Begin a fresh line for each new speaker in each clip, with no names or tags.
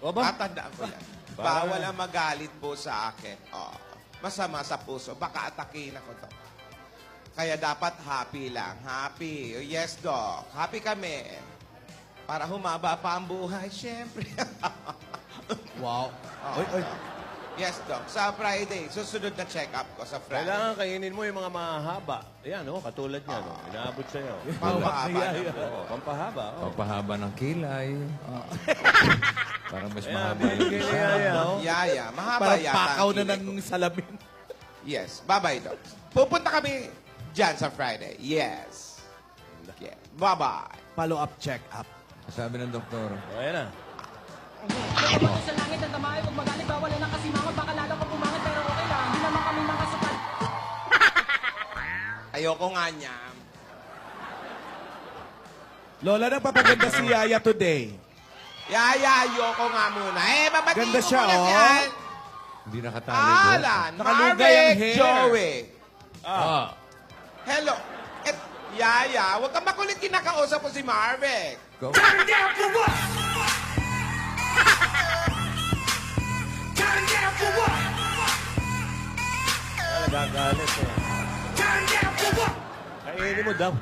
Aba?
Tatandaan ko yan.
Parang-
Bawal ang magalit po sa akin. Oh, masama sa puso. Baka atakin ako to. Kaya dapat happy lang. Happy. Oh, yes, Doc. Happy kami. Para humaba pa ang buhay, syempre.
Wow.
Oy, oy.
Yes, Doc. Sa Friday, susunod na check-up ko sa Friday.
Kailangan kainin mo yung mga mahaba. Ayan, oh, katulad niya. No? Inaabot sa'yo.
Pampahaba
Yeah,
na
yeah.
po.
Oh, pampahaba. Oh.
Pagpahaba ng kilay. Parang mas
Ayan,
mahaba
binigay ni Yaya, oh.
Yaya, mahaba
Parang
yata. ang
pakaw na
kilay
ng
ko.
salamin.
Yes. Bye-bye, Doc. Pupunta kami dyan sa Friday. Yes. Yeah. Bye-bye.
Follow-up check-up.
Sabi ng doktor.
Oh, ayan na.
Sa langit ng tamay, huwag magalit, bawal na kasimangot, baka lalo pa pumangit, pero okay lang, hindi naman kami makasukal.
Ayoko nga niya.
Lola, nagpapaganda si Yaya today.
Yaya, ayoko nga muna. Babatiin
Ganda
ko
siya,
muna
oh.
si Al.
Hindi nakatali doon.
Alan,
Nakalugay ang
Marvick,
hair.
Joey.
Ah.
Hello. Yaya, huwag kang makulit kinakausap ko si Marvick.
Go.
Nagagalit, eh. Kainin mo daw.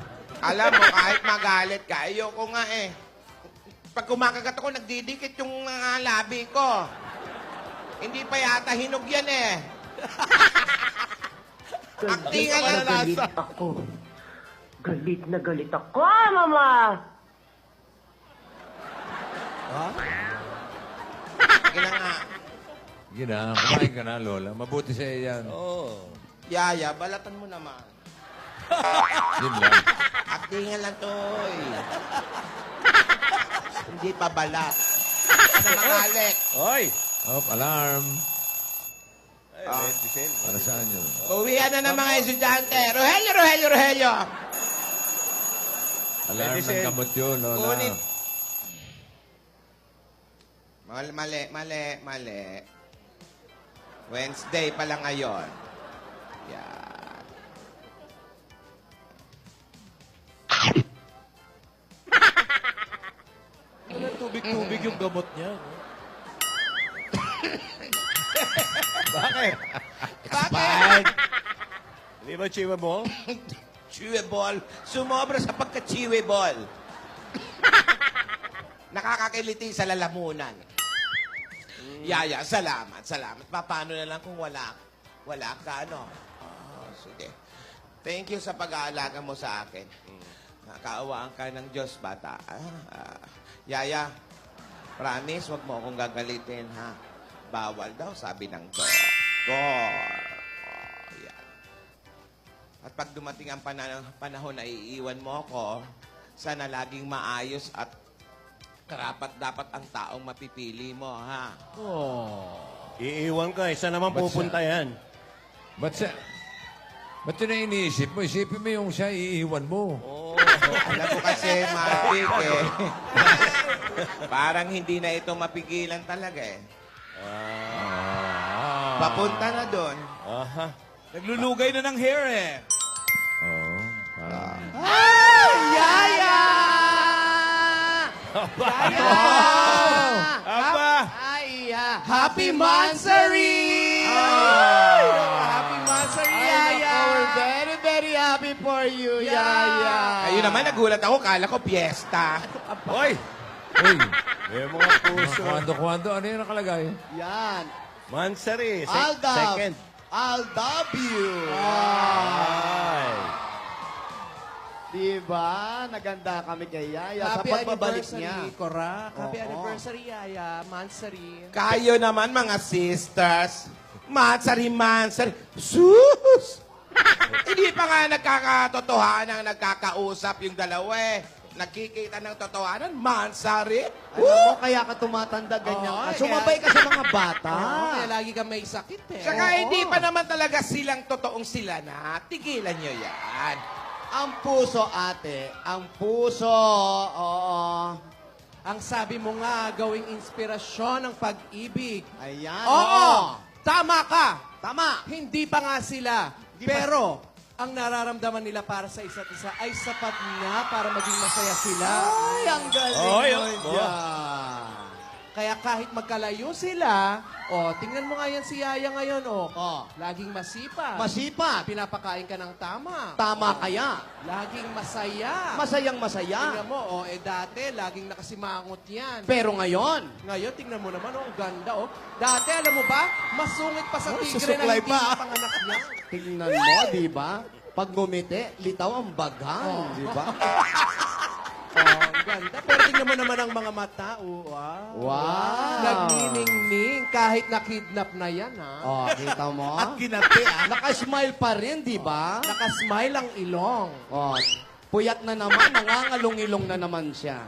Alam mo, kahit magalit ka, ayoko nga eh. Pag kumakagat ako, nagdidikit yung mga labi ko. Hindi pa yata hinog yan eh. Aktingan lang
Galit
lasa.
ako. Galit na galit ako, mama!
Ina nga.
Sige na, kumain ka na, Lola. Mabuti sa'yo yan.
Oh.
Yaya, balatan mo naman.
Yun lang.
Aktingan lang to eh. Hindi pa balat. Ano makalik?
Oy!
Op, alarm.
Ay,
Ah.
medicine.
Para saan yun?
Uwian na ng mga estudyante. Rogelio, Rogelio, Rogelio.
Alarm ng
Medicine.
gamot yun, Lola.
Kunin. Mali, mali, mali. Wednesday pa lang ngayon. Yan.
Tubig-tubig yung gamot niya. no?
Bakit?
Bakit?
Hindi ba chewable?
Chewable. Sumobra sa pagka-chewable. Nakakakiliti sa lalamunan. Yaya, salamat, salamat. Paano na lang kung wala ka, ano? Oh, sige. Thank you sa pag-aalaga mo sa akin. Nakaawaan ka ng Diyos, bata. Yaya, promise, wag mo akong gagalitin, ha? Bawal daw, sabi ng doktor. Oh, yan. At pag dumating ang panahon na iiwan mo ako, sana laging maayos at karapat-dapat ang taong mapipili mo, ha?
Iiwan ka. Isa naman
Ba't
pupunta yan.
Ba't yun ang iniisip mo? Isipin mo yung siya iiwan mo.
Oh.
Alam ko kasi, Marvick, eh. Parang hindi na ito mapigilan talaga, eh. Papunta na doon.
Aha.
Naglulugay na ng hair eh.
Oo. Parang...
Yaya!
Aba!
Happy Mansary!
Happy Mansary,
Yaya! We're very, very happy for you, Yaya! Ayun naman, nagulat ako. Kala ko piyesta.
Hoy!
Uy!
May mga puso.
Kwando-kwando. Ano yung nakalagay?
Yan.
Mansari.
Aldab.
Second.
I'll love you.
Ay.
Diba? Naganda kami kay Yaya sa pagbabalik niya.
Korak. Happy
Oo.
anniversary, Yaya. Mansari.
Kayo naman, mga sisters. Mansari, Mansari. Sus! Hindi pa nga nagkakatotohanan ang nagkakausap yung dalawa eh. Nagkikita ng totohanan, Mansari.
Alam mo, kaya ka tumatanda ganyan.
Oo,
ka. Sumabay ka sa mga bata.
Oo, kaya lagi ka may sakit eh.
Saka hindi pa naman talaga silang totoong sila na. Tigilan nyo yan.
Ang puso, ate. Ang puso. Oo.
Ang sabi mo nga, gawing inspirasyon ng pag-ibig.
Ayan.
Oo! Tama ka!
Tama.
Hindi pa nga sila.
Di ba-
Pero, ang nararamdaman nila para sa isa't isa ay sapat na para maging masaya sila.
Ay, ang galing
Oy,
mo
oh.
dyan.
Kaya kahit magkalayo sila, tingnan mo nga yan si Yaya ngayon, laging masipag.
Masipag.
Pinapakain ka ng tama.
Tama kaya.
Laging masaya.
Masayang masaya.
Tingnan mo, dati, laging nakasimangot yan.
Pero ngayon,
Ngayon, tingnan mo naman, ang ganda, Dati, alam mo ba, masungit pa sa tigre na
susuklay
hindi
pa.
panganak niya.
tingnan mo, di ba? Pag ngumiti, litaw ang bagang, di ba?
Ang ganda. Pero tingnan mo naman ang mga mata, wow.
Wow.
Nagniningning, kahit nakidnap na yan, ha?
Kita mo?
At kinati,
Nakasmile pa rin, di ba?
Nakasmile ang ilong.
Puyat na naman, nangangalong-ilong na naman siya.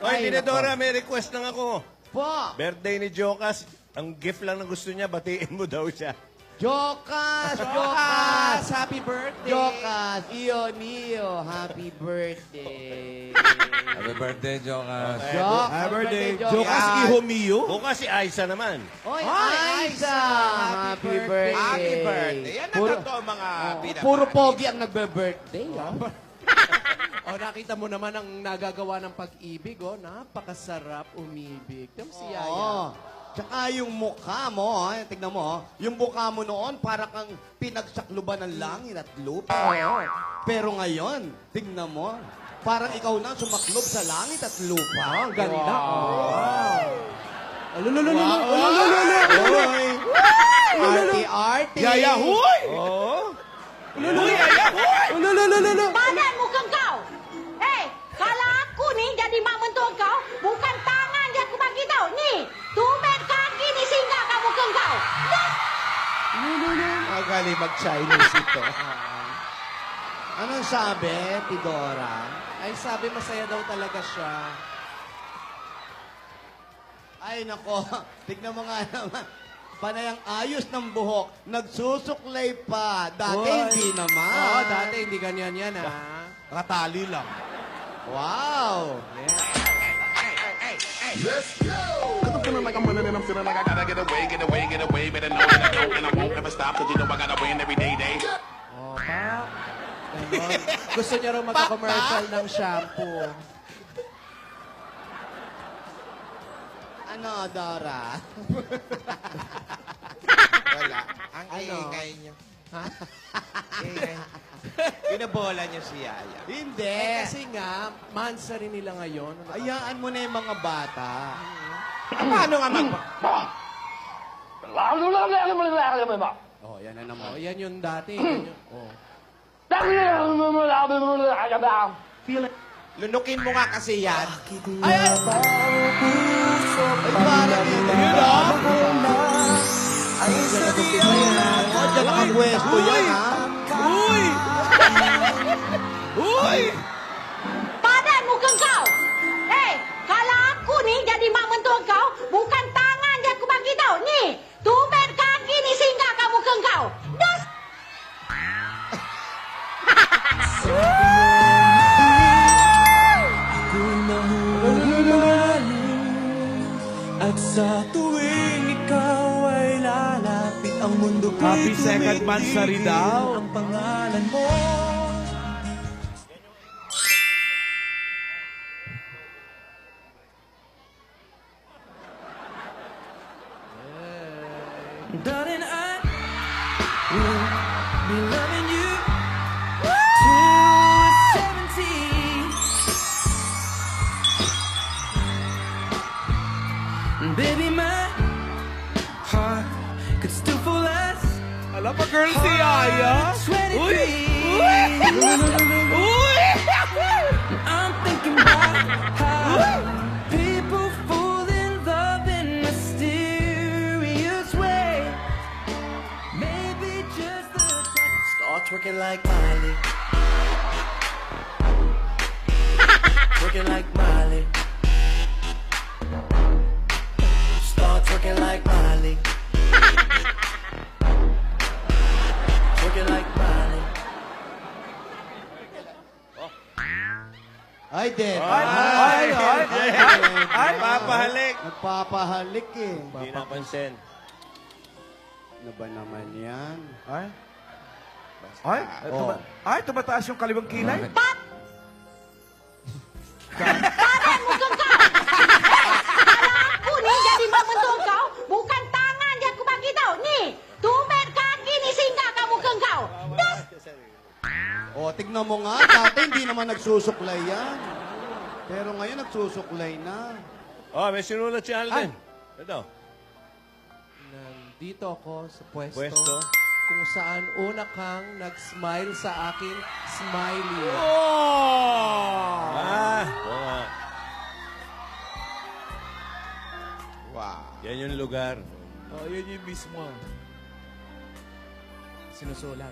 Oy,
Ay,
Tinidora, may request lang ako.
Po,
Birthday ni Jokas. Ang gift lang na gusto niya, batiin mo daw siya.
Jokas!
Jokas!
Jokas!
Happy birthday!
Jokas! Iyo, happy birthday!
Happy birthday, Jokas.
Jokas!
Happy birthday,
Jokas!
Iho Mio.
Bukas si Aiza naman.
Oy,
Ay,
Aiza!
Happy
Happy birthday!
Happy birthday. Yan na
Puro,
totoo mga pinapakain.
puro pogi ang nagbe-birthday.
Nakita mo naman ang nagagawa ng pag-ibig, Napakasarap umibig. Tignan mo si Yaya.
Oo. Tsaka yung mukha mo, tignan mo, yung mukha mo noon para kang pinagsakluban ng langit at lupa. Pero ngayon, tignan mo, parang ikaw na sumaklob sa langit at lupa.
Ang ganda.
Arte-arte.
Yaya, huy!
Oo.
Badan muka kau. Hei, kalau aku ni jadi mak mentua kau, bukan tangan dia aku bagi tau. Ni, tumit kaki ni singgah kamu ke kau. Dah.
Magaling mag-Chinese ito.
Anong sabi, Tidora?
Ay, sabi masaya daw talaga siya.
Ay, nako, tignan mo nga naman. Panay ang ayos ng buhok, nagsusuklay pa. Dati hindi naman.
Dati hindi ganyan yan, ha?
Katali lang.
Wow!
I'm feeling like I'm running and I'm feeling like I gotta get away, get away, get away. Better know that I don't and I won't ever stop. Cause you know I gotta win every day.
Ganon. Gusto niya raw magka-commercial ng shampoo.
Ano, Dora?
Wala. Ang
Ano?
ingay niyo.
Ha?
Ingay. Pinabola niyo si Yaya.
Hindi.
Kasi nga, mansa rin nila ngayon.
Ayaan mo na yung mga bata.
Paano nga mag...
Oh, yan na naman.
Yan yung dati. Yan yung,
Lunukin mo nga kasi yan.
Ay, parang yun. Yun, Ay, sa diyan. Oh, dyan nakapwesto yan, ha?
Badan muka kau. Hei, kalau aku ni jadi mak mentua kau, bukan tangan dia aku bagi tau. Ni, tumit kaki ni singgah kamu ke kau. Dah.
At sa tuwing ikaw ay lalapit ang mundo ko'y
Happy second mansari daw.
ang pangalan mo. Darling, I will be loving you till 70. Baby, my heart could still fall as
Alam pa, girl, si Yaya.
23. I'm thinking about how people fall in love in mysterious way. Maybe just the time. Start twerking like Miley. Twerking like Miley. Start twerking like Miley. Twerking like Miley.
Ay, Dad.
Ay, papahalik.
Nagpapahalik eh.
Hindi napansin.
Ano ba naman yan?
Ay, tumataas yung kaliwang kilay.
Badan muka kau.
nagsusuklay yan. Pero ngayon nagsusuklay na.
Oh, may sinulat si Alden. Ito.
Nandito ako sa pwesto,
Pwesto.
kung saan una kang nag-smile sa akin, smiley.
Ah, oo nga.
Wow.
Yan yung lugar.
Oh, yun yung mismo. Sinusulat.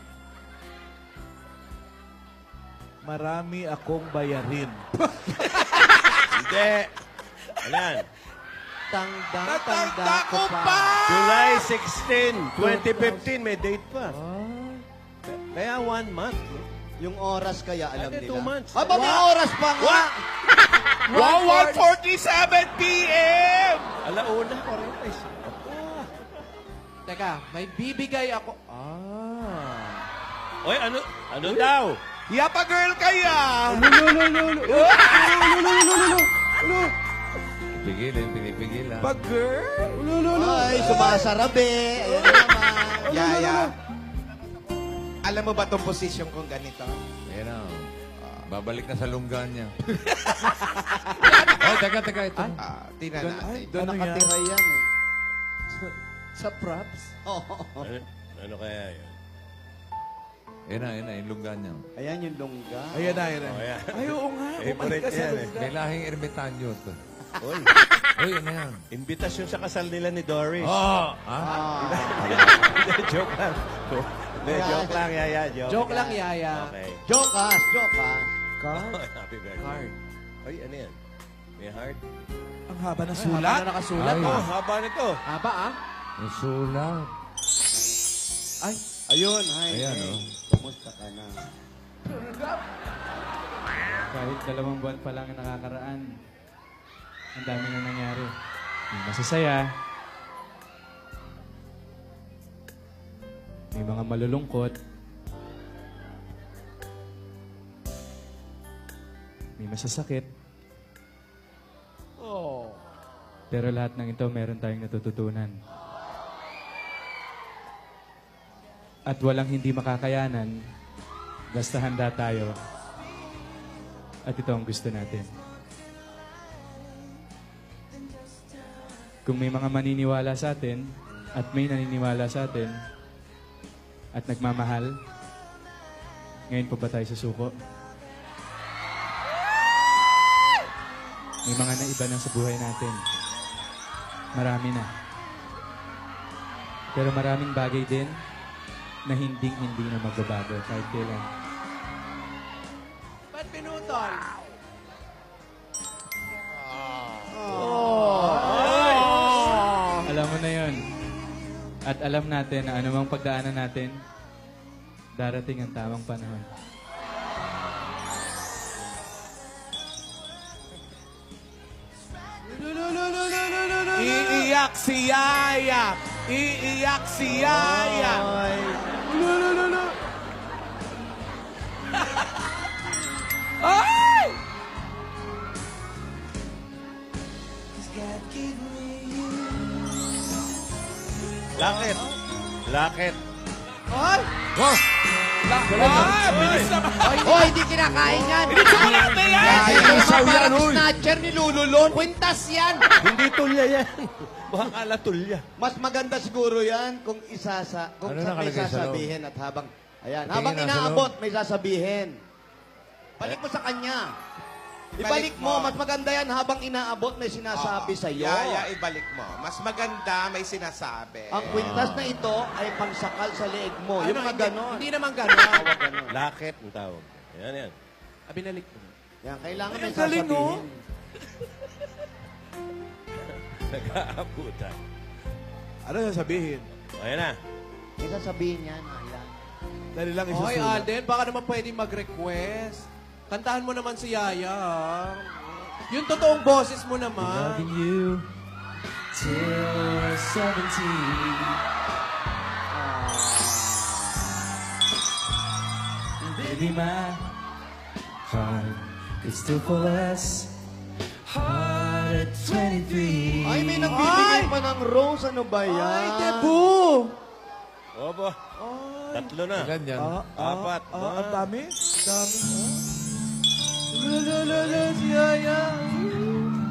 Marami akong bayarin.
Hindi. Ayan.
Tanda ko pa.
July 16, 2015. May date pa. Kaya 1 month.
Yung oras kaya alam
Hindi,
nila.
2 months.
Aba, may oras pa nga.
Wow, 1:47 p.m.
Alauna, 45.
Teka, may bibigay ako.
Oy, ano daw?
Yapa girl kaya.
Pinipigilan.
Ay, sumasarap eh. Ayan na naman.
Yaya. Alam mo ba tong posisyon kong ganito?
Ayan na. Babalik na sa lunggan niya. Oh, teka, ito.
Tingnan natin.
Doon nakatira yan eh.
Sa props?
Oo.
Ano kaya yun?
Ayan na, yung lunggan niya.
Ayan yung lungga.
Ayan na, ayan na.
Oh, yan.
Ay, oo nga.
Favorite
Bumalik ka sa
yan eh.
lungga.
May lahing ermitanyo to.
Oy,
Uy, ano yan?
imbitasyon sa kasal nila ni Doris.
Oh!
Hindi, joke lang. Hindi, joke lang, Yaya.
Joke lang, Yaya.
Okay.
Jokas, jokas.
Happy birthday.
Heart.
Ay, ano yan? May heart?
Ang haba ng
Haba
sulat.
na nakasulat.
Ay.
Oh,
Oh.
haba nito.
Haba ah.
May sulat.
Ay,
Ayun, hi.
Ayan,
hey.
oh.
Kumusta ka na?
Kahit 2 buwan pa lang ang nakakaraan, ang dami na nangyari. May masasaya, may mga malulungkot, may masasakit. Pero lahat ng ito, meron tayong natututunan. At walang hindi makakayanan, basta handa tayo. At ito ang gusto natin. Kung may mga maniniwala sa atin, at may naniniwala sa atin, at nagmamahal, ngayon pa ba tayo susuko? May mga naiba na sa buhay natin. Marami na. Pero maraming bagay din na hindi na magbabago kahit kailan.
ba't pinutol?
Alam mo na yon. At alam natin na anumang pagdaanan natin, darating ang tamang panahon.
Iiyak si Yaya. Iiyak si Yaya. Ay!
Lakit. Lakit.
Ay!
Oh!
Bilis naman!
Oh, hindi kinakain yan.
Hindi chocolate yan!
Ay, yung parang snatcher ni Lululon. Kwintas yan.
Hindi tulya yan. Baka kala tulya.
Mas maganda siguro yan kung kung
Ano
may
nakalagay sa loob?
sasabihin at habang
Tingin
habang
na sa
inaabot may sasabihin. Balik mo sa kanya. Ibalik mo, mas maganda yan habang inaabot may sinasabi sa iyo.
Yaya, ibalik mo. Mas maganda may sinasabi.
Ang kwintas na ito ay pangsakal sa leeg mo. Yung mga ganon.
Hindi naman gano'n.
Lakit ang tawag. Yan, yan.
Binalik mo.
Yan, kailangan may
galing,
sasabihin.
Nag-aabutan.
Ano sasabihin?
Ayan na.
May sasabihin yan. Ayan.
Dali lang
Hoy,
isusulat.
Alden, baka naman pwedeng mag-request. Kantahan mo naman si Yaya. ah. Yung totoong boses mo naman.
Loving you till 17. Baby, my heart could still fall as hard at 23.
Ay, may nagbibigay pa ng rose. Ano ba yan?
Ay, Debu!
Opo. Tatlo na.
Ilan yan?
Apat.
Ang dami. Dami.
Si Yaya.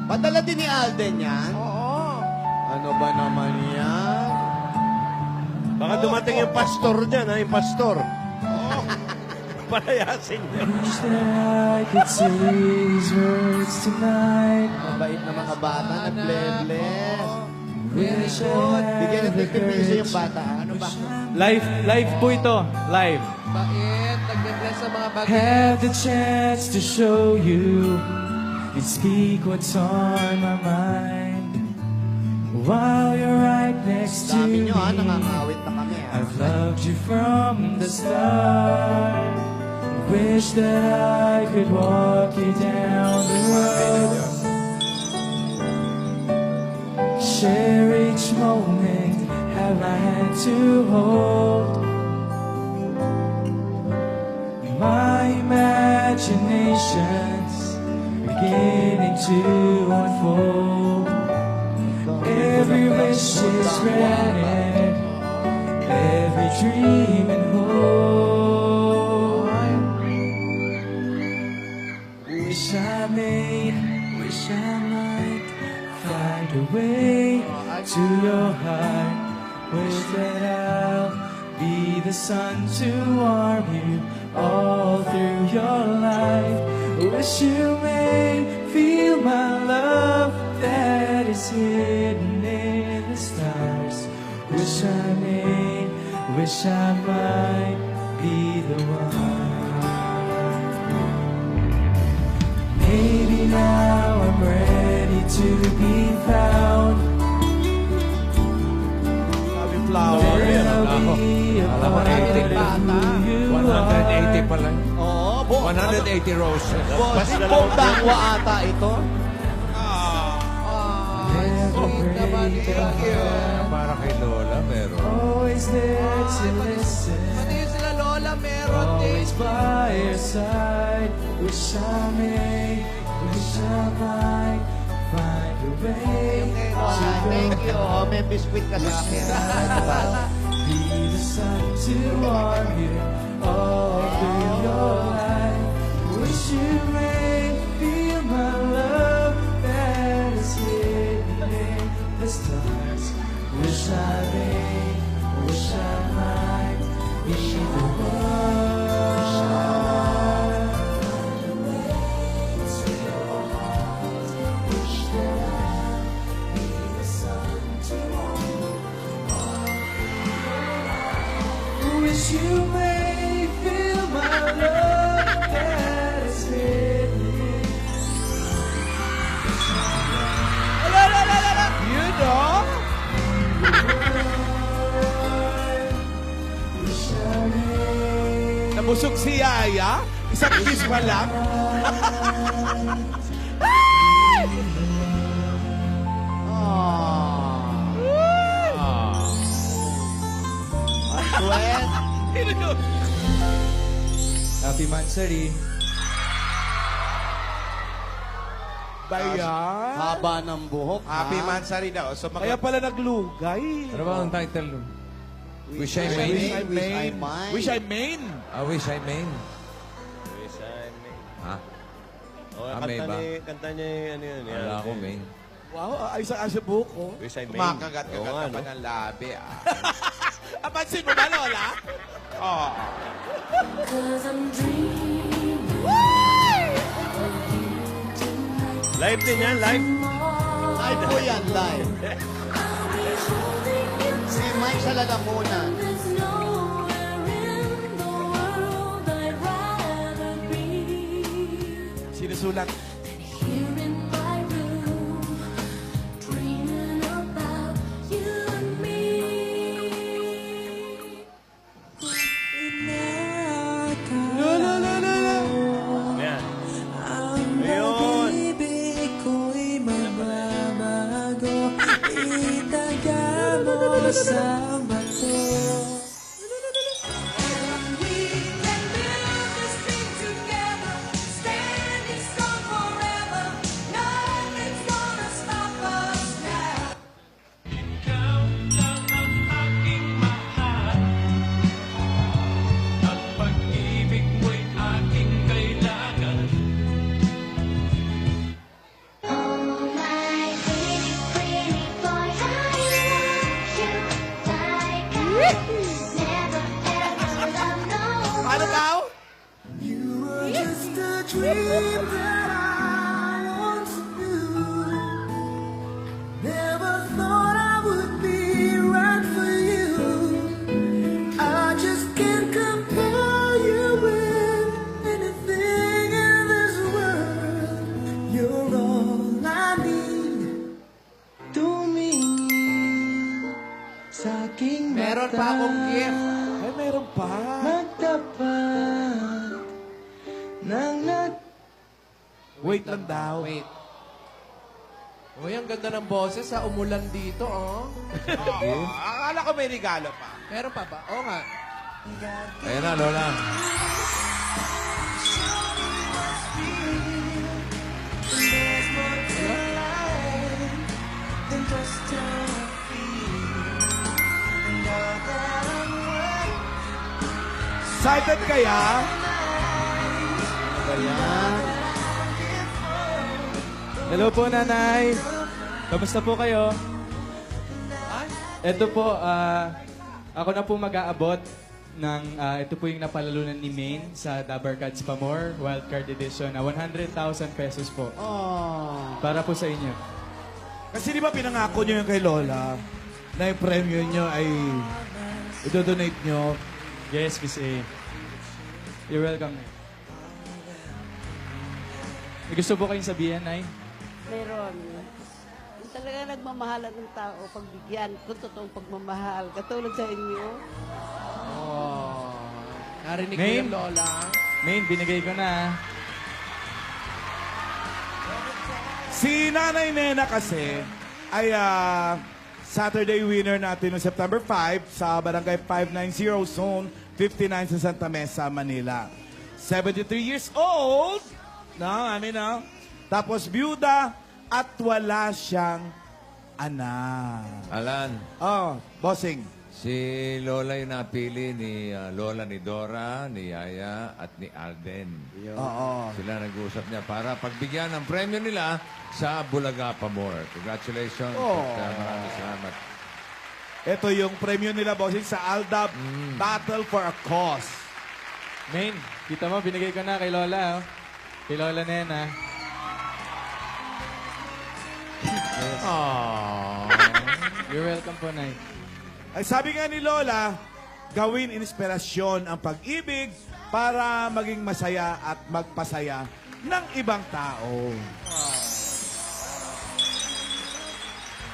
Padala din ni Alden yan?
Oo.
Ano ba naman yan?
Baka dumating yung pastor dyan, ha? Yung pastor. Palayasin niya.
Wish that I could say these words tonight.
Mabait na mga bata, nag-bless.
Wish I
Bigyan
had
ng
the
50 piso
courage.
yung bata. Ano ba?
Live po ito. Live.
Bait. Nagbe-bless sa mga bagay.
Have the chance to show you and speak what's on my mind. While you're right next to
Dami
me,
nyo ha, nangangawit na kami ha.
I've loved you from the start. Wish that I could walk you down the road. Share each moment, have my hand to hold. My imagination's beginning to unfold. Every wish is granted, every dream and hope. Wish I might find a way to your heart. Wish that I'll be the sun to warm you all through your life. Wish you may feel my love that is hidden in the stars. Wish I might be the one. Maybe now I'm ready to be found.
Flower.
Then I'll be a
Alam mo,
part
80
of who you
180
are.
pala.
Oo,
180 roses.
Bossing Pong Dangwa ata ito.
Sweet naman ni Yaya.
Para kay Lola, meron.
Always there to listen.
Pati sila Lola meron din.
Always by your side. Wish I might find a way
Thank you. Oh, may biscuit ka sa akin.
be the sun to warm you all through your life. Wish you may feel my love that is hidden in the stars. Wish I might be the one. Wish you may feel my love that is hidden.
You know?
Wish I may
Nabusog si Yaya. Isang kiss pa lang.
Sweat.
Happy Mansari.
Bayan.
Haba ng buhok.
Happy
ha?
Mansari daw. So,
Kaya pala naglugay.
Ano ba ang title nun? Wish I
Wish
May?
I May.
Wish I Main.
Wish I May.
Wish I may.
Ha?
Oh,
May ba?
kanta niya yung ano yun.
Wala ako, May.
Wow, ayos ang asa buko.
Wish I may.
kumakagat-kagat
Oo nga,
ka pa
no?
ng labi, ah.
Apansin mo ba, Lola?
Oo.
Live din yan, live.
Live po yan, live. Si Mike sa lalamunan.
Sinusulat.
Yan. Ayun.
Sa bato.
You're all I need. Tumingin sa aking mata.
Meron pa akong gift.
Ay, meron pa.
Magtapat ng
Wait lang daw.
Wait. Uy, ang ganda ng boses ha. Umulan dito, oh.
Akala ko may regalo pa.
Meron pa ba? Oo nga.
Ayan na, Lola.
Excited kaya?
Hello po, Nanay. Kamusta po kayo? Ito po, ako na po mag-aabot ng, ito po yung napalalunan ni Maine sa Dabar Cards Pamor, Wildcard Edition, na 100,000 pesos po. Para po sa inyo.
Kasi di ba pinangako nyo yung kay Lola na yung premyo nyo ay idodonate nyo?
Yes, Miss A. You're welcome. May gusto po kayong sabihin, Nay?
Meron. Talaga nagmamahalan ng tao pagbigyan kung totoong pagmamahal. Katulad sa inyo.
Oh. Narinig ko
Maine?
yung Lola.
Maine, binigay ko na.
Si Nanay Nena kasi ay Saturday winner natin noong September 5 sa Barangay 590 Zone 59 sa Santa Mesa, Manila. 73 years old. Tapos byuda at wala siyang anak.
Alan,
Bossing.
si Lola yung napili ni Lola ni Dora, ni Yaya, at ni Alden.
Oo.
Sila nag-uusap niya para pagbigyan ng premyo nila sa Bulaga Pamor. Congratulations. At maraming salamat.
Ito yung premyo nila, Bossing, sa Aldab Battle for a Cause.
Maine, kita mo, binigay ko na kay Lola. Oh. Kay Lola Nena. You're welcome po, Nay.
Ay sabi nga ni Lola, gawin inspirasyon ang pag-ibig para maging masaya at magpasaya ng ibang tao.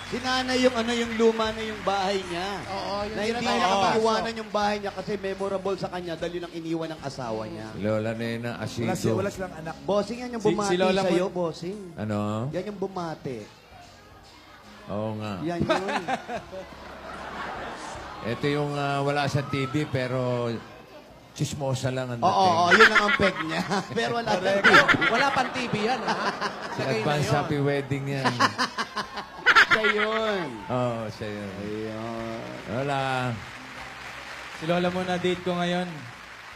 Si Nanay yung yung luma na yung bahay niya.
Oo, yung
Na hindi
tinatawag
niya
na
iwanan yung bahay niya kasi memorable sa kanya dahil yun ang iniwan ng asawa niya.
Si Lola Nena Asido.
Wala silang anak.
Bossing, yan yung
Si-
bumati
si Lola mo-
sa'yo, bossing.
Ano?
Yan yung bumati.
Oo nga.
Yan yun.
Ito yung wala sa TV pero chismosa lang ang
Oo,
dating.
yun ang ampeg niya. Pero wala talaga.
Wala pang TV yan, ha?
Si
Lagay na
Advance
yun.
Happy Wedding yan.
Siya yun.
Oo, siya yun.
Ayun.
Wala.
Si Lola muna date ko ngayon.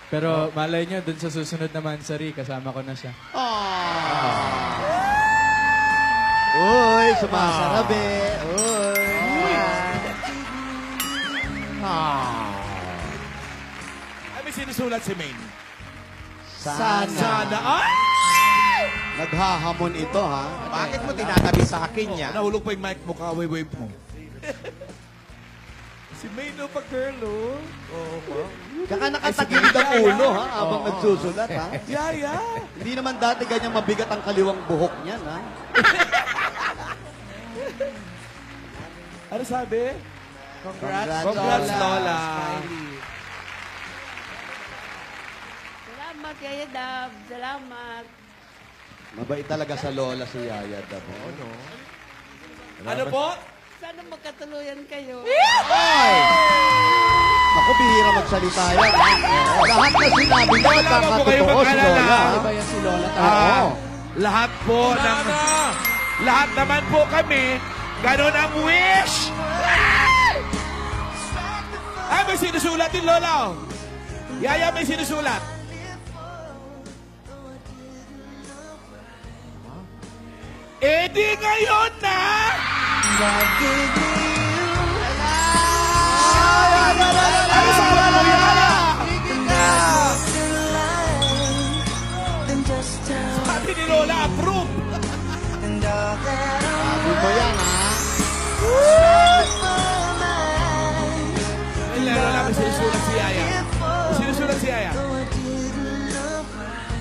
Pero malay nyo, dun sa susunod na Mansari, kasama ko na siya.
Uy, sumasarabi. Uy.
Ay, may sinusulat si Maine.
Sana.
Sana. Ay!
Naghahamon ito, ha?
Bakit mo tinatabi sa akin yan?
Nahulog pa yung mic mo, kaway-wave mo. Si Maine, no, pa girl, oh.
Kaka nakatagilid ang ulo, ha? Habang nagsusulat, ha?
Yaya.
Hindi naman dati ganyan mabigat ang kaliwang buhok niyan, ha?
Ano sabi?
Congrats,
Congrats, Lola.
Smiley.
Salamat, Yaya Dab. Salamat.
Mabait talaga sa lola si Yaya Dab.
Ano po?
Sana magkatuluyan kayo.
Naku, bihira magsalita yan, ha? Lahat na sinabi niya,
Wala mo po kayo
kakatotoo si
mag-alala.
Lola.
Ano ba yan si Lola talaga?
Lahat po ng... Lahat naman po kami, ganun ang wish! Ay, may sinusulat din, Lola. Yaya, may sinusulat. Eh di ngayon na! Ano sabi mo, Yaya? Sabi ni Lola, approve!
Sabi mo yan, ha?
Ay, Lola, may sinusulat si Yaya. May sinusulat si Yaya.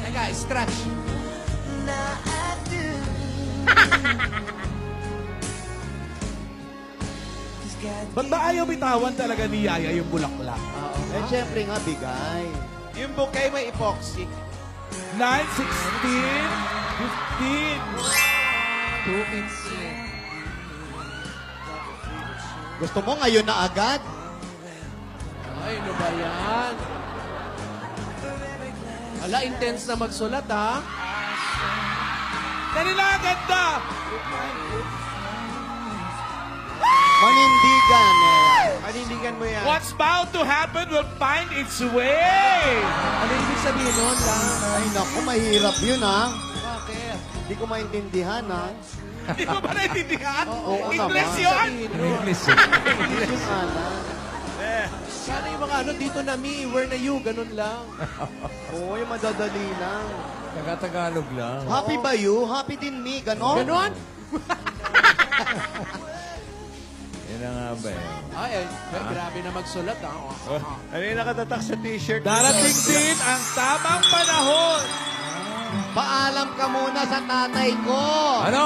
Teka, scratch.
Ba't ba ayaw bitawan talaga ni Yaya yung bulaklak?
Eh, syempre nga, bigay.
Yung bouquet may epoxy.
9, 16, 15.
Gusto mo ngayon na agad?
Ay, ano ba yan? Ala, intense na magsulat, ha?
Dali na, ganda!
Manindigan.
Panindigan mo yan.
What's bound to happen will find its way!
Ano ibig sabihin nun, lang?
Ay, naku, mahirap yun, ha?
Bakit?
Hindi ko maintindihan, ha?
Hindi mo ba naintindihan?
Oo
English
naman.
yun!
English.
Yung anak.
Sana yung mga ano, dito na me, where na you, ganun lang.
Oo, yung madadali lang.
Taga-Tagalog lang.
Happy ba you? Happy din me, ganon?
Ganon?
Yan na nga ba eh.
Ay, grabe na magsulat, ha?
Ano yung nakatatak sa t-shirt?
Darating din ang tamang panahon!
Paalam ka muna sa tatay ko.
Ano?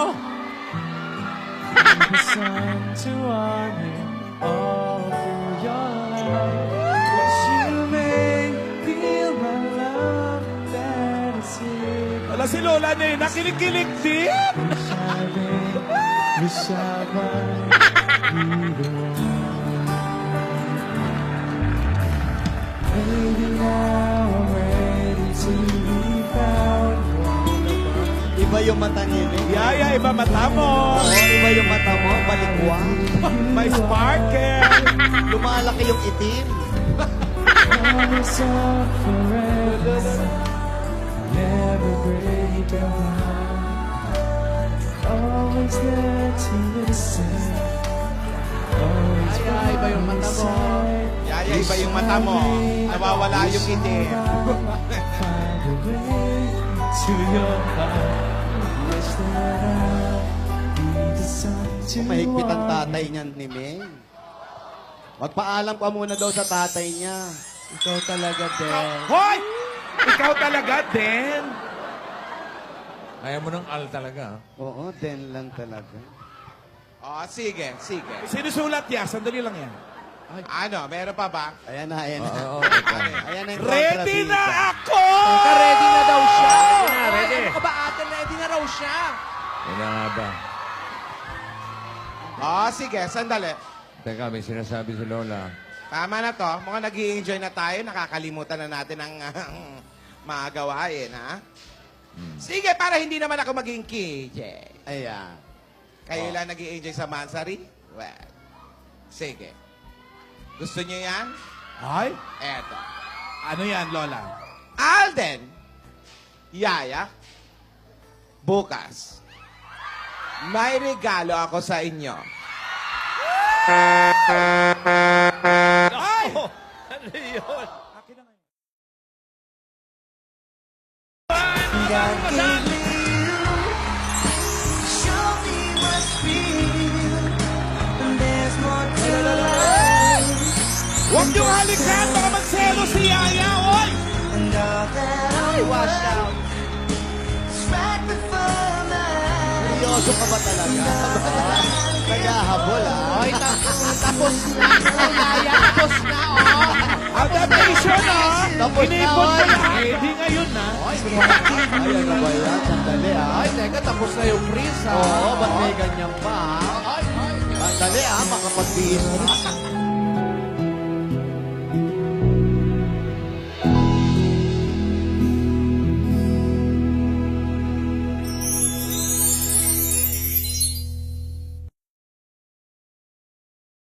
The sun to warm you all through your life. You may feel my love that is here.
Wala si Lola na nakilig-kilig din!
Wish I might be the one. Maybe now I'm ready to be found.
Iba yung mata ni Nick.
Yaya, iba mata mo!
Oo, iba yung mata mo, balikwa.
May sparkle!
Lumalaki yung itim.
Promise of forever, never break down. Always there to listen. Always
Ay, iba yung mata mo.
Yaya, iba yung mata mo. Nawawala yung itim.
find a way to your heart. Wish that I'll be the sun to
Mahigpit ang
warm
tatay niyan ni Ming. Magpaalam ka muna daw sa tatay niya.
Ikaw talaga, din.
Hoy! Ikaw talaga, Den!
Kaya mo ng al talaga.
Oo, den lang talaga.
Oh, sige, sige.
Sinusulat niya, sandali lang yan.
Ano, meron pa ba?
Ayan na, ayan na.
Oo,
Ayan na yung
Ready na
kontrabida.
ako!
Ready na daw siya.
ready.
Ano ka ba, ate? Ready na raw siya.
Yan na nga ba?
Oh, sige, sandali.
Teka, may sinasabi si Lola.
Tama na to. Mukhang nag-i-enjoy na tayo. Nakakalimutan na natin ang mga gawain, ha? Sige, para hindi naman ako maging KJ.
Ayan.
Kayo lang nag-i-enjoy sa Mansari? Well, sige. Gusto niyo yan?
Ay?
Eto.
Ano yan, Lola?
Alden, Yaya, bukas, may regalo ako sa inyo.
Ay!
Ano yun?
Huwag niyong halikan! Baka magselo si Yaya, oy!
Ay, wash out.
Seryoso ka ba talaga? Naghahabol, ha?
Ay, tapos na. Yaya, tapos na, oh.
Adaptation, ah!
Tapos na,
Inipon
oy!
ko na. Eh, di ngayon, na.
Ay,
Ay, ano ba yan? Sandali, ha?
ay, teka, tapos na yung freeze, ha?
Oo, ba't may ganyan pa, ha? Sandali, ha? Makapagbihis ka.